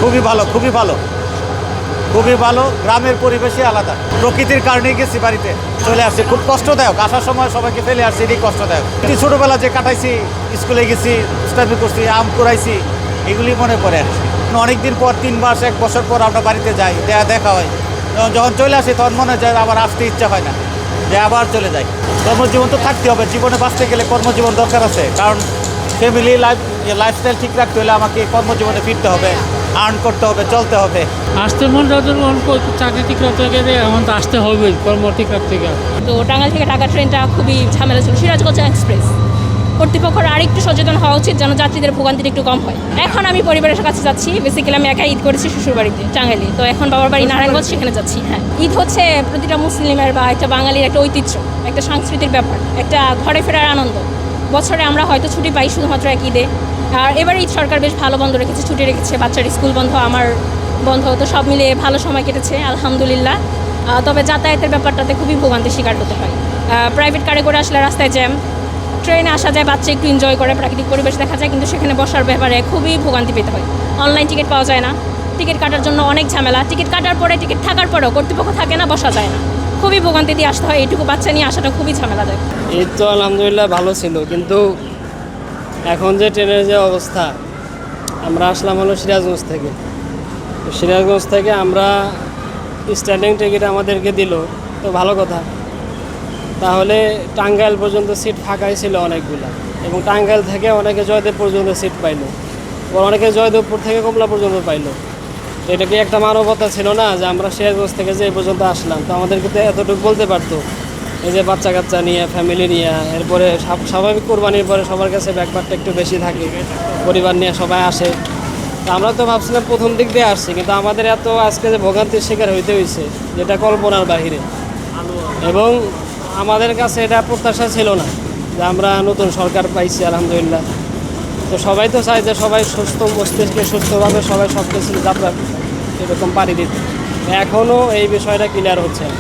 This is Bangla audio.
খুবই ভালো, খুবই ভালো, খুবই ভালো। গ্রামের পরিবেশই আলাদা। প্রকৃতির কারণেই গেছি বাড়িতে, চলে আসছি। খুব কষ্টদায়ক, আসার সময় সবাইকে ফেলে আসছি, এটাই কষ্টদায়ক। ছোটোবেলা যে কাটাইছি, স্কুলে গেছি, স্টাডি করছি, আম কুড়াইছি, এগুলি মনে পড়ে আর কি। অনেকদিন পর 3 মাস 1 বছর পর আমরা বাড়িতে যাই, দেখা হয়। যখন চলে আসি তখন মনে হয় আবার আসতে ইচ্ছা হয় না, যে আবার চলে যাই। কর্মজীবন তো থাকতে হবে, জীবনে বাঁচতে গেলে কর্মজীবন দরকার আছে। কারণ ফ্যামিলি লাইফস্টাইল ঠিক রাখতে হলে আমাকে কর্মজীবনে ফিরতে হবে, আর্ন করতে হবে, চলতে হবে। আসতে মন যতক্ষণ চাকরি ঠিক রাখতে গেলে এখন তো আসতে হবে কর্ম ঠিক রাখতে গেলে। তো টাঙ্গাইল থেকে ঢাকা ট্রেনটা খুবই ঝামেলা ছিল। সিরাজগঞ্জ এক্সপ্রেস কর্তৃপক্ষের আরেকটু সচেতন হওয়া উচিত, যেন যাত্রীদের ভোগান্তিটা একটু কম হয়। এখন আমি পরিবারের কাছে যাচ্ছি। বেসিক্যালি আমি একাই ঈদ করেছি শ্বশুরবাড়িতে টাঙ্গাইলে, তো এখন বাবার বাড়ি নারায়ণগঞ্জ, সেখানে যাচ্ছি। হ্যাঁ, ঈদ হচ্ছে প্রতিটা মুসলিমের বা একটা বাঙালির একটা ঐতিহ্য, একটা সাংস্কৃতিক ব্যাপার, একটা ঘরে ফেরার আনন্দ। বছরে আমরা হয়তো ছুটি পাই শুধুমাত্র এক ঈদে। আর এবার ঈদ সরকার বেশ ভালো বন্ধ রেখেছে, ছুটি রেখেছে, বাচ্চার স্কুল বন্ধ, আমার বন্ধ, তো সব মিলিয়ে ভালো সময় কেটেছে আলহামদুলিল্লাহ। তবে যাতায়াতের ব্যাপারটাতে খুবই ভোগান্তির শিকার হতে হয়। প্রাইভেট কারে করে আসলে রাস্তায় জ্যাম, ট্রেনে আসা যায়, বাচ্চা একটু এনজয় করে, প্রাকৃতিক পরিবেশ দেখা যায়, কিন্তু সেখানে বসার ব্যাপারে খুবই ভোগান্তি পেতে হয়। অনলাইন টিকিট পাওয়া যায় না, টিকিট কাটার জন্য অনেক ঝামেলা, টিকিট কাটার পরে টিকিট থাকার পরেও কর্তৃপক্ষ থাকে না, বসা যায় না, খুবই ভোগান্তি দিয়ে আসতে হয়। এইটুকু বাচ্চা নিয়ে আসাটা খুবই ঝামেলা দেয়। ঈদ তো আলহামদুলিল্লাহ ভালো ছিল, কিন্তু এখন যে ট্রেনের যে অবস্থা, আমরা আসলাম হলো সিরাজগঞ্জ থেকে। তো সিরাজগঞ্জ থেকে আমরা স্ট্যান্ডিং টিকিট আমাদেরকে দিল, তো ভালো কথা। তাহলে টাঙ্গাইল পর্যন্ত সিট ফাঁকাই ছিল অনেকগুলা, এবং টাঙ্গাইল থেকে অনেকে জয়দেব পর্যন্ত সিট পাইলো, এবং অনেকে জয়দেবপুর থেকে কমলা পর্যন্ত পাইলো। তো এটা কি একটা মানবতা ছিল না, যে আমরা সিরাজগঞ্জ থেকে যে পর্যন্ত আসলাম, তো আমাদেরকে তো এতটুকু বলতে পারতো, এই যে বাচ্চা কাচ্চা নিয়ে, ফ্যামিলি নিয়ে, এরপরে স্বাভাবিক কোরবানির পরে সবার কাছে ব্যাপারটা একটু বেশি থাকে, পরিবার নিয়ে সবাই আসে। তো আমরা তো ভাবছিলাম প্রথম দিক দিয়ে আসছি, কিন্তু আমাদের এত আজকে যে ভোগান্তির শিকার হইতে হয়েছে, যেটা কল্পনার বাহিরে। এবং আমাদের কাছে এটা প্রত্যাশা ছিল না যে আমরা নতুন সরকার পাইছি আলহামদুলিল্লাহ। তো সবাই তো চায় যে সবাই সুস্থ মস্তিষ্কে, সুস্থভাবে সবাই সব কিছু যাত্রা এরকম পাড়ি দিতে। এখনও এই বিষয়টা ক্লিয়ার হচ্ছে না।